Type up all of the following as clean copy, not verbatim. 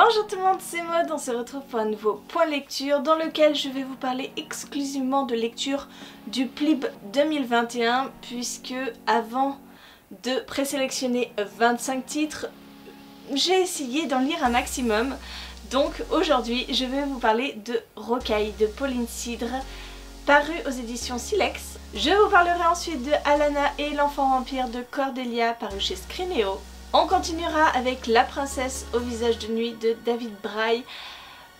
Bonjour tout le monde, c'est Maud, on se retrouve pour un nouveau point lecture dans lequel je vais vous parler exclusivement de lecture du PLIB 2021 puisque avant de présélectionner 25 titres, j'ai essayé d'en lire un maximum. Donc aujourd'hui je vais vous parler de Rocaille de Pauline Cidre, paru aux éditions Silex. Je vous parlerai ensuite de Alana et l'enfant vampire de Cordelia, paru chez Scrinéo. On continuera avec La princesse au visage de nuit de David Braille,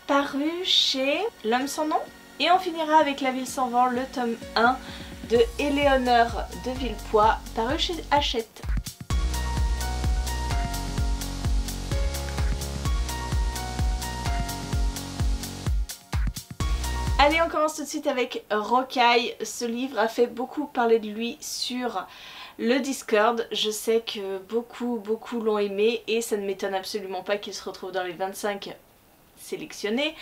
paru chez L'homme sans nom. Et on finira avec La ville sans vent, le tome 1 de Éléonore de Villepoix, paru chez Hachette. Allez, on commence tout de suite avec Rocaille. Ce livre a fait beaucoup parler de lui sur le Discord. Je sais que beaucoup l'ont aimé et ça ne m'étonne absolument pas qu'il se retrouve dans les 25 sélectionnés.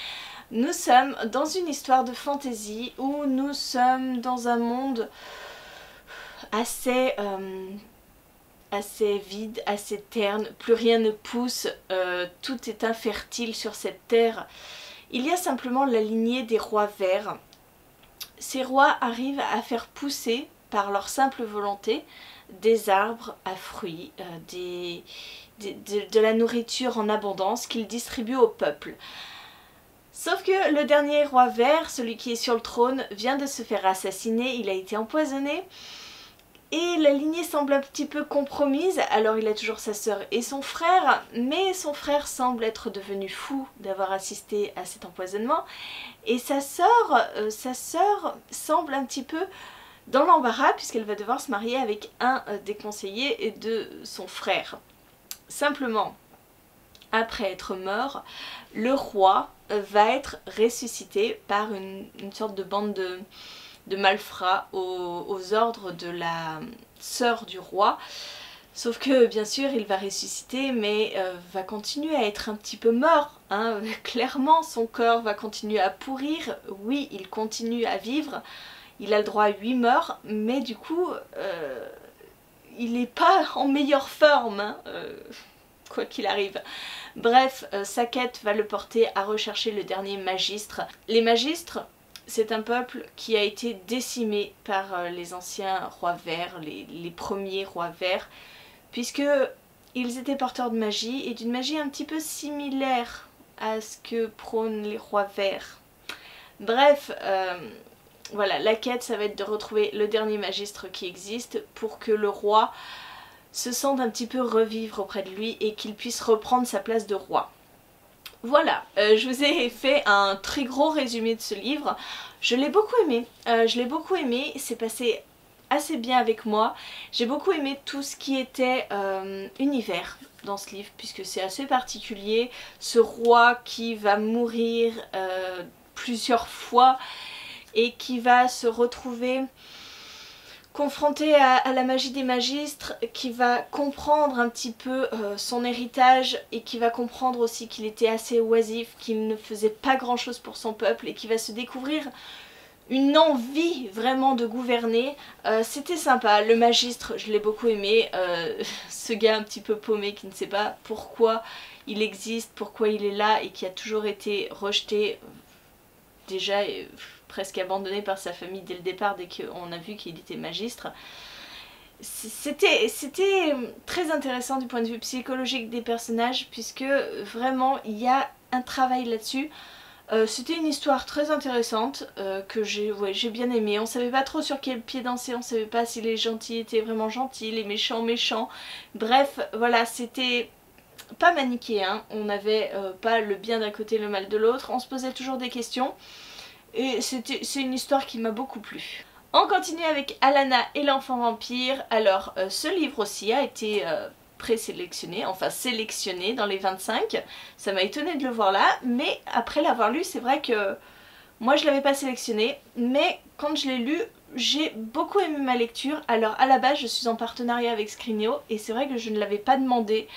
Nous sommes dans une histoire de fantasy où nous sommes dans un monde assez vide, assez terne. Plus rien ne pousse, tout est infertile sur cette terre. Il y a simplement la lignée des rois verts. Ces rois arrivent à faire pousser, par leur simple volonté, des arbres à fruits, de la nourriture en abondance qu'ils distribuent au peuple. Sauf que le dernier roi vert, celui qui est sur le trône, vient de se faire assassiner, il a été empoisonné. Et la lignée semble un petit peu compromise. Alors il a toujours sa sœur et son frère, mais son frère semble être devenu fou d'avoir assisté à cet empoisonnement. Et sa sœur semble un petit peu dans l'embarras puisqu'elle va devoir se marier avec un des conseillers de son frère. Simplement, après être mort, le roi va être ressuscité par une sorte de bande de malfrats aux ordres de la sœur du roi. Sauf que bien sûr il va ressusciter mais va continuer à être un petit peu mort, hein. Clairement son corps va continuer à pourrir. Oui, il continue à vivre, il a le droit à 8 morts, mais du coup il n'est pas en meilleure forme, hein, quoi qu'il arrive. Bref, sa quête va le porter à rechercher le dernier magistre. Les magistres, c'est un peuple qui a été décimé par les anciens rois verts, les premiers rois verts, puisque ils étaient porteurs de magie, et d'une magie un petit peu similaire à ce que prônent les rois verts. Bref, voilà, la quête ça va être de retrouver le dernier magistre qui existe pour que le roi se sente un petit peu revivre auprès de lui et qu'il puisse reprendre sa place de roi. Voilà, je vous ai fait un très gros résumé de ce livre. Je l'ai beaucoup aimé, c'est passé assez bien avec moi. J'ai beaucoup aimé tout ce qui était univers dans ce livre, puisque c'est assez particulier. Ce roi qui va mourir plusieurs fois et qui va se retrouver confronté à la magie des magistres, qui va comprendre un petit peu son héritage et qui va comprendre aussi qu'il était assez oisif, qu'il ne faisait pas grand chose pour son peuple et qui va se découvrir une envie vraiment de gouverner. C'était sympa, le magistre je l'ai beaucoup aimé, ce gars un petit peu paumé qui ne sait pas pourquoi il existe, pourquoi il est là et qui a toujours été rejeté, déjà presque abandonné par sa famille dès le départ, dès qu'on a vu qu'il était magistre. C'était très intéressant du point de vue psychologique des personnages, puisque vraiment il y a un travail là-dessus. C'était une histoire très intéressante que j'ai bien aimé. On savait pas trop sur quel pied danser, on savait pas si les gentils étaient vraiment gentils, les méchants méchants. Bref, voilà, c'était pas manichéen, on n'avait pas le bien d'un côté, le mal de l'autre, on se posait toujours des questions. Et c'est une histoire qui m'a beaucoup plu. On continue avec Alana et l'enfant vampire. Alors ce livre aussi a été présélectionné, enfin sélectionné dans les 25. Ça m'a étonné de le voir là, mais après l'avoir lu, c'est vrai que moi je l'avais pas sélectionné, mais quand je l'ai lu, j'ai beaucoup aimé ma lecture. Alors à la base je suis en partenariat avec Scrinéo et c'est vrai que je ne l'avais pas demandé.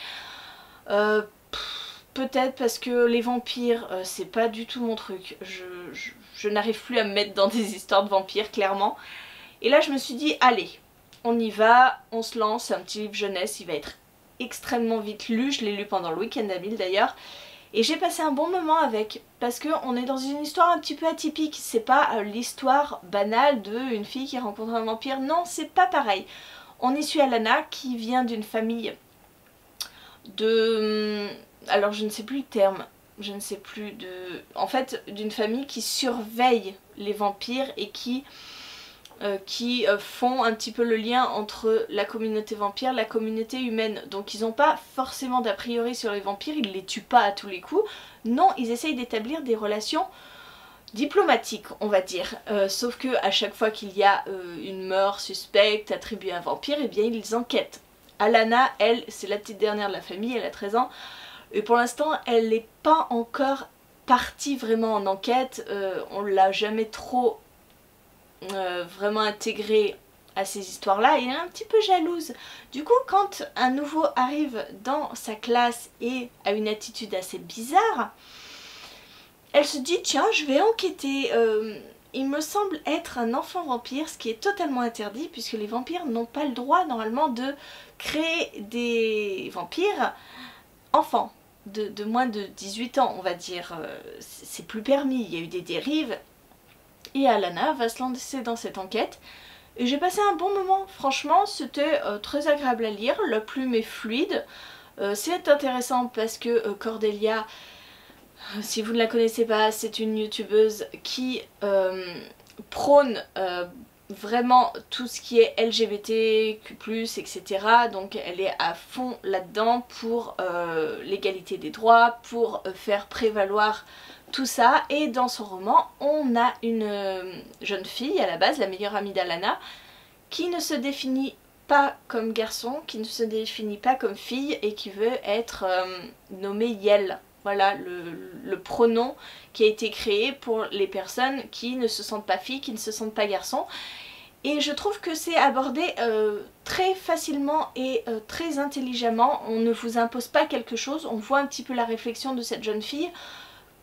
Peut-être parce que les vampires, c'est pas du tout mon truc. Je n'arrive plus à me mettre dans des histoires de vampires, clairement. Et là, je me suis dit, allez, on y va, on se lance. C'est un petit livre jeunesse, il va être extrêmement vite lu. Je l'ai lu pendant le week-end à Ville d'ailleurs. Et j'ai passé un bon moment avec, parce qu'on est dans une histoire un petit peu atypique. C'est pas l'histoire banale d'une fille qui rencontre un vampire, non, c'est pas pareil. On y suit Alana qui vient d'une famille de... Alors je ne sais plus le terme, je ne sais plus de... En fait, d'une famille qui surveille les vampires et qui font un petit peu le lien entre la communauté vampire et la communauté humaine. Donc ils n'ont pas forcément d'a priori sur les vampires, ils les tuent pas à tous les coups. Non, ils essayent d'établir des relations diplomatiques, on va dire. Sauf que à chaque fois qu'il y a une mort suspecte attribuée à un vampire, eh bien ils enquêtent. Alana, elle, c'est la petite dernière de la famille, elle a 13 ans. Et pour l'instant, elle n'est pas encore partie vraiment en enquête. On l'a jamais trop vraiment intégrée à ces histoires-là. Et elle est un petit peu jalouse. Du coup, quand un nouveau arrive dans sa classe et a une attitude assez bizarre, elle se dit, tiens, je vais enquêter. Il me semble être un enfant vampire, ce qui est totalement interdit, puisque les vampires n'ont pas le droit, normalement, de créer des vampires enfants, de moins de 18 ans, on va dire. C'est plus permis, il y a eu des dérives. Et Alana va se lancer dans cette enquête. Et j'ai passé un bon moment, franchement, c'était très agréable à lire, la plume est fluide. C'est intéressant parce que Cordelia... Si vous ne la connaissez pas, c'est une youtubeuse qui prône vraiment tout ce qui est LGBTQ+, etc. Donc elle est à fond là-dedans pour l'égalité des droits, pour faire prévaloir tout ça. Et dans son roman, on a une jeune fille à la base, la meilleure amie d'Alana, qui ne se définit pas comme garçon, qui ne se définit pas comme fille et qui veut être nommée Yel. Voilà le pronom qui a été créé pour les personnes qui ne se sentent pas filles, qui ne se sentent pas garçons. Et je trouve que c'est abordé très facilement et très intelligemment. On ne vous impose pas quelque chose, on voit un petit peu la réflexion de cette jeune fille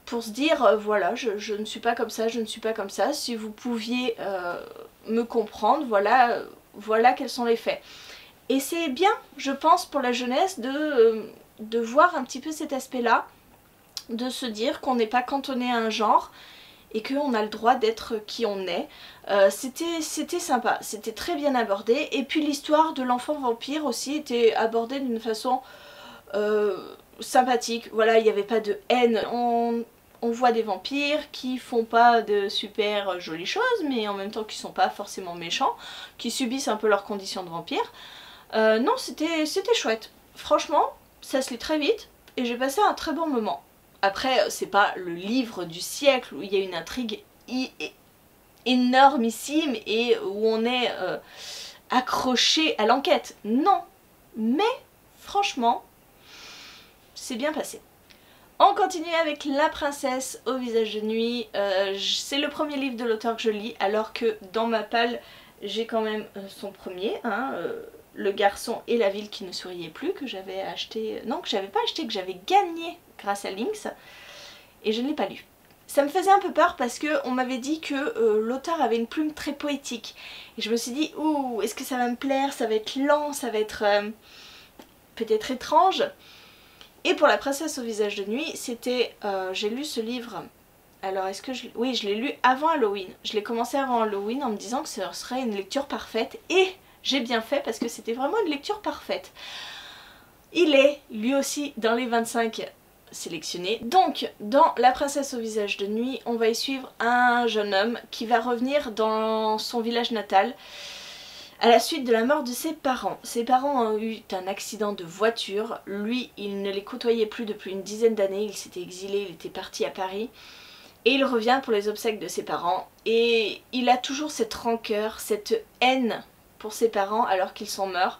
pour se dire voilà, je ne suis pas comme ça, je ne suis pas comme ça. Si vous pouviez me comprendre, voilà quels sont les faits. Et c'est bien, je pense, pour la jeunesse de voir un petit peu cet aspect-là, de se dire qu'on n'est pas cantonné à un genre et qu'on a le droit d'être qui on est. C'était sympa, c'était très bien abordé. Et puis l'histoire de l'enfant vampire aussi était abordée d'une façon sympathique. Voilà, il n'y avait pas de haine. On voit des vampires qui font pas de super jolies choses, mais en même temps qui sont pas forcément méchants, qui subissent un peu leurs conditions de vampire. Non, c'était chouette. Franchement, ça se lit très vite et j'ai passé un très bon moment. Après, c'est pas le livre du siècle où il y a une intrigue énormissime et où on est accroché à l'enquête. Non, mais franchement, c'est bien passé. On continue avec La princesse au visage de nuit. C'est le premier livre de l'auteur que je lis, alors que dans ma palle, j'ai quand même son premier, hein, Le garçon et la ville qui ne souriait plus, que j'avais acheté... Non, que j'avais pas acheté, que j'avais gagné grâce à Lynx, et je ne l'ai pas lu. Ça me faisait un peu peur parce qu'on m'avait dit que l'auteur avait une plume très poétique. Et je me suis dit, ouh, est-ce que ça va me plaire? Ça va être lent, ça va être peut-être étrange. Et pour La princesse au visage de nuit, c'était... j'ai lu ce livre... Alors est-ce que je... Oui, je l'ai lu avant Halloween. Je l'ai commencé avant Halloween en me disant que ce serait une lecture parfaite. Et j'ai bien fait parce que c'était vraiment une lecture parfaite. Il est, lui aussi, dans les 25 sélectionnés. Donc, dans La princesse au visage de nuit, on va y suivre un jeune homme qui va revenir dans son village natal à la suite de la mort de ses parents. Ses parents ont eu un accident de voiture. Lui, il ne les côtoyait plus depuis une dizaine d'années. Il s'était exilé, il était parti à Paris. Et il revient pour les obsèques de ses parents. Et il a toujours cette rancœur, cette haine pour ses parents alors qu'ils sont morts.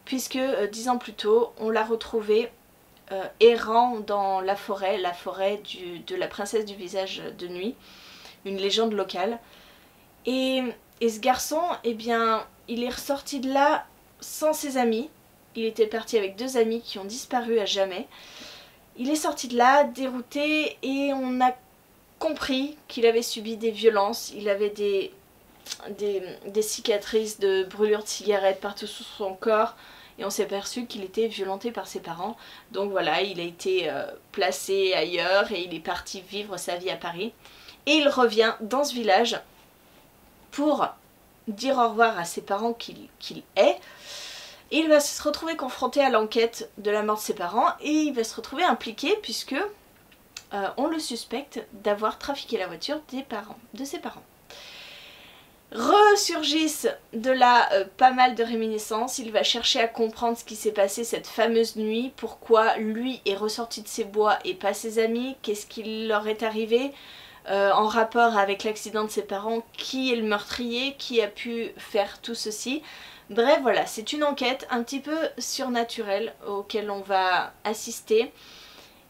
Puisque 10 ans plus tôt, on l'a retrouvé errant dans la forêt de la princesse du visage de nuit, une légende locale. Et ce garçon, eh bien, il est ressorti de là sans ses amis. Il était parti avec 2 amis qui ont disparu à jamais. Il est sorti de là, dérouté, et on a compris qu'il avait subi des violences. Il avait des cicatrices de brûlures de cigarettes partout sur son corps. et on s'est aperçu qu'il était violenté par ses parents. Donc voilà, il a été placé ailleurs et il est parti vivre sa vie à Paris. Et il revient dans ce village pour dire au revoir à ses parents qu'il est. Et il va se retrouver confronté à l'enquête de la mort de ses parents et il va se retrouver impliqué puisque on le suspecte d'avoir trafiqué la voiture de ses parents. Ressurgissent de là pas mal de réminiscences, il va chercher à comprendre ce qui s'est passé cette fameuse nuit, pourquoi lui est ressorti de ses bois et pas ses amis, qu'est-ce qui leur est arrivé en rapport avec l'accident de ses parents, qui est le meurtrier, qui a pu faire tout ceci. Bref voilà, c'est une enquête un petit peu surnaturelle auquel on va assister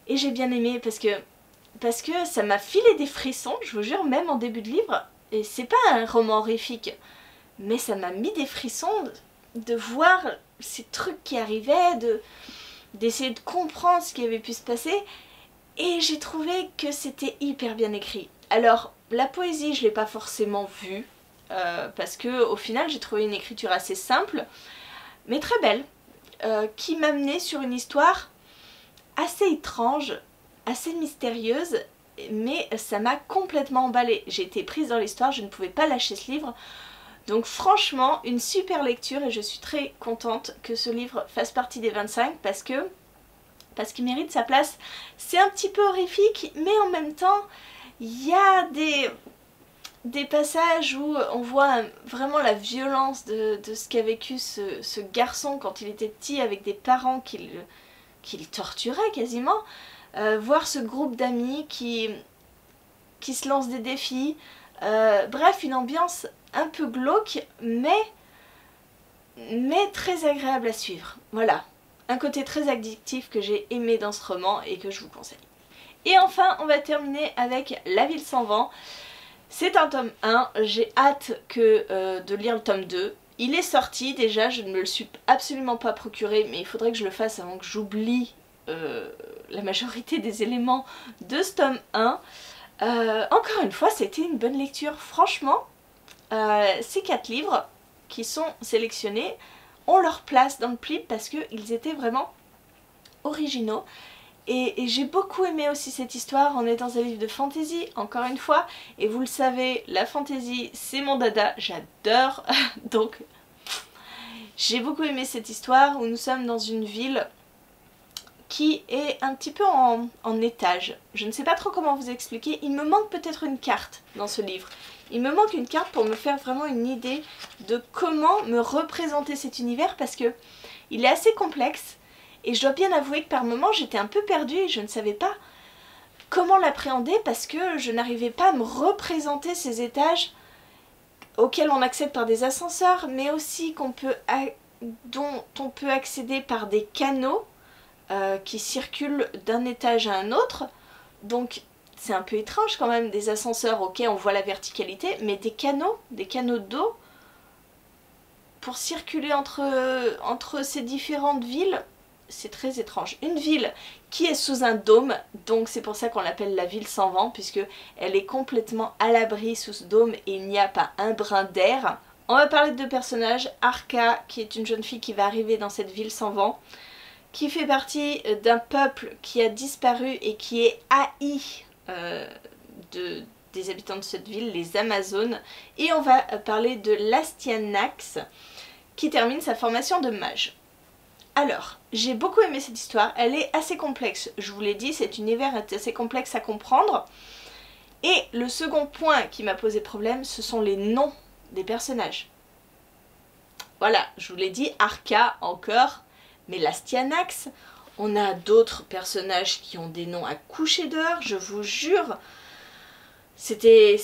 et j'ai bien aimé parce que ça m'a filé des frissons, je vous jure, même en début de livre. Et c'est pas un roman horrifique, mais ça m'a mis des frissons de voir ces trucs qui arrivaient, d'essayer de comprendre ce qui avait pu se passer. Et j'ai trouvé que c'était hyper bien écrit. Alors, la poésie, je l'ai pas forcément vue, parce que au final, j'ai trouvé une écriture assez simple, mais très belle, qui m'amenait sur une histoire assez étrange, assez mystérieuse, mais ça m'a complètement emballée. J'ai été prise dans l'histoire, je ne pouvais pas lâcher ce livre. Donc franchement, une super lecture et je suis très contente que ce livre fasse partie des 25 parce qu'il mérite sa place. C'est un petit peu horrifique, mais en même temps, il y a des passages où on voit vraiment la violence de ce qu'a vécu ce garçon quand il était petit avec des parents qui le torturaient quasiment. Voir ce groupe d'amis qui se lancent des défis. Bref, une ambiance un peu glauque, mais très agréable à suivre. Voilà, un côté très addictif que j'ai aimé dans ce roman et que je vous conseille. Et enfin, on va terminer avec La Ville sans vent. C'est un tome 1, j'ai hâte de lire le tome 2. Il est sorti déjà, je ne me le suis absolument pas procuré, mais il faudrait que je le fasse avant que j'oublie la majorité des éléments de ce tome 1. Encore une fois, c'était une bonne lecture. Franchement, ces 4 livres qui sont sélectionnés ont leur place dans le pli parce qu'ils étaient vraiment originaux. Et j'ai beaucoup aimé aussi cette histoire. On est dans un livre de fantasy, encore une fois. Et vous le savez, la fantasy, c'est mon dada. J'adore. Donc, j'ai beaucoup aimé cette histoire où nous sommes dans une ville qui est un petit peu en étage. Je ne sais pas trop comment vous expliquer. Il me manque peut-être une carte dans ce livre. Il me manque une carte pour me faire vraiment une idée de comment me représenter cet univers parce que il est assez complexe et je dois bien avouer que par moments j'étais un peu perdue et je ne savais pas comment l'appréhender parce que je n'arrivais pas à me représenter ces étages auxquels on accède par des ascenseurs mais aussi dont on peut accéder par des canaux qui circulent d'un étage à un autre. Donc c'est un peu étrange quand même, des ascenseurs, ok on voit la verticalité, mais des canaux d'eau pour circuler entre ces différentes villes, c'est très étrange. Une ville qui est sous un dôme, donc c'est pour ça qu'on l'appelle la ville sans vent, puisque elle est complètement à l'abri sous ce dôme et il n'y a pas un brin d'air. On va parler de 2 personnages, Arka qui est une jeune fille qui va arriver dans cette ville sans vent, qui fait partie d'un peuple qui a disparu et qui est haï des habitants de cette ville, les Amazones. Et on va parler de l'Astyanax, qui termine sa formation de mage. Alors, j'ai beaucoup aimé cette histoire, elle est assez complexe, je vous l'ai dit, cet univers est assez complexe à comprendre. Et le second point qui m'a posé problème, ce sont les noms des personnages. Voilà, je vous l'ai dit, Arka encore. Mais l'Astyanax, on a d'autres personnages qui ont des noms à coucher dehors, je vous jure. C'était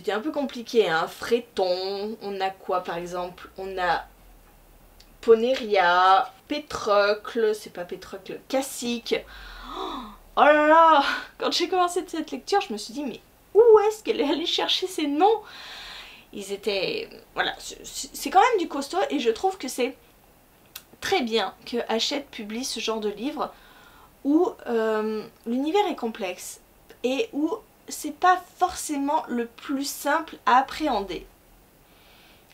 un peu compliqué, hein. Phréton, on a quoi par exemple? On a Poneria, Pétrocle, c'est pas Pétrocle, Cassique. Oh là là, quand j'ai commencé cette lecture, je me suis dit mais où est-ce qu'elle est allée chercher ces noms? Ils étaient... Voilà, c'est quand même du costaud et je trouve que c'est très bien que Hachette publie ce genre de livre où l'univers est complexe et où c'est pas forcément le plus simple à appréhender.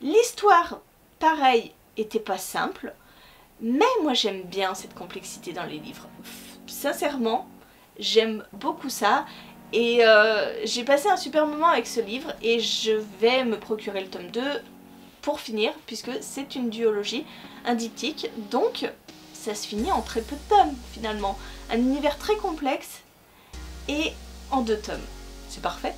L'histoire, pareil, était pas simple, Mais moi j'aime bien cette complexité dans les livres. Sincèrement, j'aime beaucoup ça. Et j'ai passé un super moment avec ce livre et je vais me procurer le tome 2 pour finir, puisque c'est une duologie, un diptyque, donc ça se finit en très peu de tomes finalement. Un univers très complexe et en 2 tomes. C'est parfait.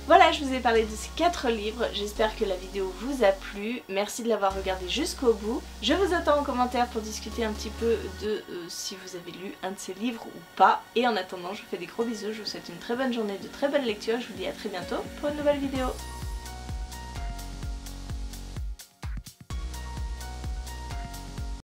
Voilà, je vous ai parlé de ces 4 livres, j'espère que la vidéo vous a plu, merci de l'avoir regardé jusqu'au bout. Je vous attends en commentaire pour discuter un petit peu de si vous avez lu un de ces livres ou pas. Et en attendant, je vous fais des gros bisous, je vous souhaite une très bonne journée, de très bonnes lectures, je vous dis à très bientôt pour une nouvelle vidéo.